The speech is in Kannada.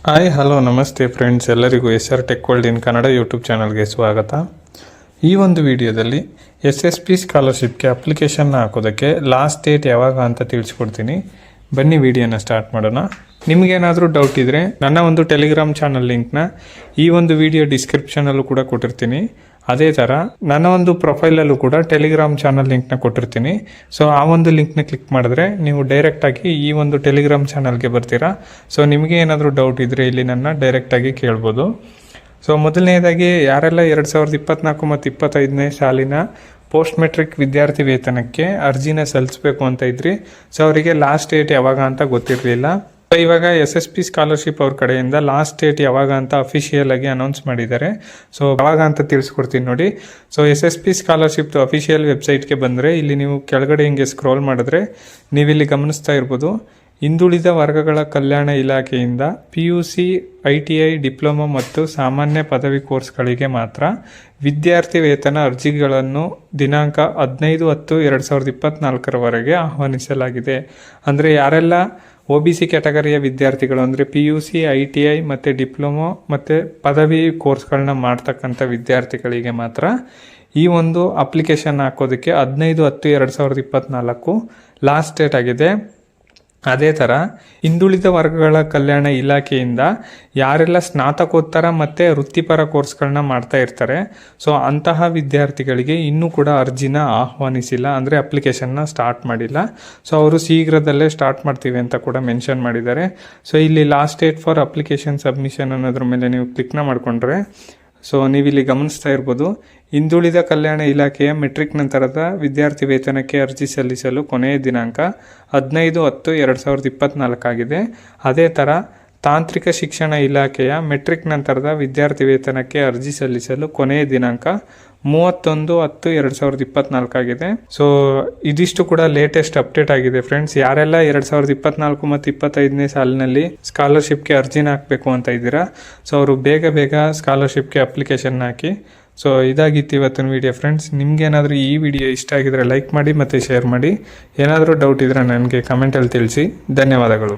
ಹಾಯ್ ಹಲೋ ನಮಸ್ತೆ ಫ್ರೆಂಡ್ಸ್, ಎಲ್ಲರಿಗೂ SR tech world in Kannada YouTube ಚಾನಲ್ಗೆ ಸ್ವಾಗತ. ಈ ಒಂದು ವಿಡಿಯೋದಲ್ಲಿ SSP ಸ್ಕಾಲರ್ಶಿಪ್ಗೆ ಅಪ್ಲಿಕೇಶನ್ನ ಹಾಕೋದಕ್ಕೆ ಲಾಸ್ಟ್ ಡೇಟ್ ಯಾವಾಗ ಅಂತ ತಿಳಿಸ್ಕೊಡ್ತೀನಿ. ಬನ್ನಿ ವಿಡಿಯೋನ ಸ್ಟಾರ್ಟ್ ಮಾಡೋಣ. ನಿಮಗೇನಾದರೂ ಡೌಟ್ ಇದ್ದರೆ ನನ್ನ ಒಂದು ಟೆಲಿಗ್ರಾಮ್ ಚಾನಲ್ ಲಿಂಕ್ನ ಈ ಒಂದು ವಿಡಿಯೋ ಡಿಸ್ಕ್ರಿಪ್ಷನಲ್ಲೂ ಕೂಡ ಕೊಟ್ಟಿರ್ತೀನಿ. ಅದೇ ಥರ ನನ್ನ ಒಂದು ಪ್ರೊಫೈಲಲ್ಲೂ ಕೂಡ ಟೆಲಿಗ್ರಾಮ್ ಚಾನಲ್ ಲಿಂಕ್ನ ಕೊಟ್ಟಿರ್ತೀನಿ. ಸೊ ಆ ಒಂದು ಲಿಂಕ್ನ ಕ್ಲಿಕ್ ಮಾಡಿದ್ರೆ ನೀವು ಡೈರೆಕ್ಟಾಗಿ ಈ ಒಂದು ಟೆಲಿಗ್ರಾಮ್ ಚಾನಲ್ಗೆ ಬರ್ತೀರಾ. ಸೊ ನಿಮಗೆ ಏನಾದರೂ ಡೌಟ್ ಇದ್ದರೆ ಇಲ್ಲಿ ನನ್ನ ಡೈರೆಕ್ಟಾಗಿ ಕೇಳ್ಬೋದು. ಸೊ ಮೊದಲನೇದಾಗಿ ಯಾರೆಲ್ಲ 2024 ಮತ್ತು 25ನೇ ಸಾಲಿನ ಪೋಸ್ಟ್ ಮೆಟ್ರಿಕ್ ವಿದ್ಯಾರ್ಥಿ ವೇತನಕ್ಕೆ ಅರ್ಜಿನ ಸಲ್ಲಿಸಬೇಕು ಅಂತ ಇದ್ರಿ, ಸೊ ಅವರಿಗೆ ಲಾಸ್ಟ್ ಡೇಟ್ ಯಾವಾಗ ಅಂತ ಗೊತ್ತಿರಲಿಲ್ಲ. ಸೊ ಇವಾಗ SSP ಸ್ಕಾಲರ್ಶಿಪ್ ಅವ್ರ ಕಡೆಯಿಂದ ಲಾಸ್ಟ್ ಡೇಟ್ ಯಾವಾಗ ಅಂತ ಅಫಿಷಿಯಲ್ ಆಗಿ ಅನೌನ್ಸ್ ಮಾಡಿದ್ದಾರೆ. ಸೊ ಯಾವಾಗ ಅಂತ ತಿಳಿಸ್ಕೊಡ್ತೀನಿ ನೋಡಿ. ಸೊ SSP ಸ್ಕಾಲರ್ಶಿಪ್ ಅಫಿಷಿಯಲ್ ವೆಬ್ಸೈಟ್ಗೆ ಬಂದರೆ ಇಲ್ಲಿ ನೀವು ಕೆಳಗಡೆ ಹಿಂಗೆ ಸ್ಕ್ರೋಲ್ ಮಾಡಿದ್ರೆ ನೀವಿಲ್ಲಿ ಗಮನಿಸ್ತಾ ಇರ್ಬೋದು, ಹಿಂದುಳಿದ ವರ್ಗಗಳ ಕಲ್ಯಾಣ ಇಲಾಖೆಯಿಂದ PUC, ITI, ಡಿಪ್ಲೊಮಾ ಮತ್ತು ಸಾಮಾನ್ಯ ಪದವಿ ಕೋರ್ಸ್ಗಳಿಗೆ ಮಾತ್ರ ವಿದ್ಯಾರ್ಥಿ ವೇತನ ಅರ್ಜಿಗಳನ್ನು ದಿನಾಂಕ 15/10/2024 ಆಹ್ವಾನಿಸಲಾಗಿದೆ. ಅಂದರೆ ಯಾರೆಲ್ಲ OBC ಕ್ಯಾಟಗರಿಯ ವಿದ್ಯಾರ್ಥಿಗಳು ಅಂದರೆ PUC, ITI ಮತ್ತು ಡಿಪ್ಲೊಮೊ ಮತ್ತು ಪದವಿ ಕೋರ್ಸ್ಗಳನ್ನ ಮಾಡ್ತಕ್ಕಂಥ ವಿದ್ಯಾರ್ಥಿಗಳಿಗೆ ಮಾತ್ರ ಈ ಒಂದು ಅಪ್ಲಿಕೇಶನ್ ಹಾಕೋದಕ್ಕೆ 15/10/2024 ಲಾಸ್ಟ್ ಡೇಟ್ ಆಗಿದೆ. ಅದೇ ಥರ ಹಿಂದುಳಿದ ವರ್ಗಗಳ ಕಲ್ಯಾಣ ಇಲಾಖೆಯಿಂದ ಯಾರೆಲ್ಲ ಸ್ನಾತಕೋತ್ತರ ಮತ್ತು ವೃತ್ತಿಪರ ಕೋರ್ಸ್ಗಳನ್ನ ಮಾಡ್ತಾ ಇರ್ತಾರೆ, ಸೊ ಅಂತಹ ವಿದ್ಯಾರ್ಥಿಗಳಿಗೆ ಇನ್ನೂ ಕೂಡ ಅರ್ಜಿನ ಆಹ್ವಾನಿಸಿಲ್ಲ, ಅಂದರೆ ಅಪ್ಲಿಕೇಶನ್ನ ಸ್ಟಾರ್ಟ್ ಮಾಡಿಲ್ಲ. ಸೊ ಅವರು ಶೀಘ್ರದಲ್ಲೇ ಸ್ಟಾರ್ಟ್ ಮಾಡ್ತೀವಿ ಅಂತ ಕೂಡ ಮೆನ್ಷನ್ ಮಾಡಿದ್ದಾರೆ. ಸೊ ಇಲ್ಲಿ last date for application submission ಅನ್ನೋದ್ರ ಮೇಲೆ ನೀವು ಕ್ಲಿಕ್ನ ಮಾಡಿಕೊಂಡ್ರೆ ಸೊ ನೀವಿಲ್ಲಿ ಗಮನಿಸ್ತಾ ಇರ್ಬೋದು, ಹಿಂದುಳಿದ ಕಲ್ಯಾಣ ಇಲಾಖೆಯ ಮೆಟ್ರಿಕ್ ನಂತರದ ವಿದ್ಯಾರ್ಥಿ ವೇತನಕ್ಕೆ ಅರ್ಜಿ ಸಲ್ಲಿಸಲು ಕೊನೆಯ ದಿನಾಂಕ 15/10/2024 ಆಗಿದೆ. ಅದೇ ಥರ ತಾಂತ್ರಿಕ ಶಿಕ್ಷಣ ಇಲಾಖೆಯ ಮೆಟ್ರಿಕ್ ನಂತರದ ವಿದ್ಯಾರ್ಥಿ ವೇತನಕ್ಕೆ ಅರ್ಜಿ ಸಲ್ಲಿಸಲು ಕೊನೆಯ ದಿನಾಂಕ 31/10/2024 ಆಗಿದೆ. ಸೊ ಇದಿಷ್ಟು ಕೂಡ ಲೇಟೆಸ್ಟ್ ಅಪ್ಡೇಟ್ ಆಗಿದೆ ಫ್ರೆಂಡ್ಸ್. ಯಾರೆಲ್ಲ 2024 ಮತ್ತು 25ನೇ ಸಾಲಿನಲ್ಲಿ ಸ್ಕಾಲರ್ಶಿಪ್ಗೆ ಅರ್ಜಿನ ಹಾಕಬೇಕು ಅಂತ ಇದ್ದೀರಾ, ಸೊ ಅವರು ಬೇಗ ಸ್ಕಾಲರ್ಶಿಪ್ಗೆ ಅಪ್ಲಿಕೇಶನ್ ಹಾಕಿ. ಸೊ ಇದಾಗಿತ್ತು ಇವತ್ತಿನ ವಿಡಿಯೋ ಫ್ರೆಂಡ್ಸ್. ನಿಮ್ಗೇನಾದರೂ ಈ ವಿಡಿಯೋ ಇಷ್ಟ ಆಗಿದ್ರೆ ಲೈಕ್ ಮಾಡಿ ಮತ್ತು ಶೇರ್ ಮಾಡಿ. ಏನಾದರೂ ಡೌಟ್ ಇದ್ದರೆ ನನಗೆ ಕಮೆಂಟಲ್ಲಿ ತಿಳಿಸಿ. ಧನ್ಯವಾದಗಳು.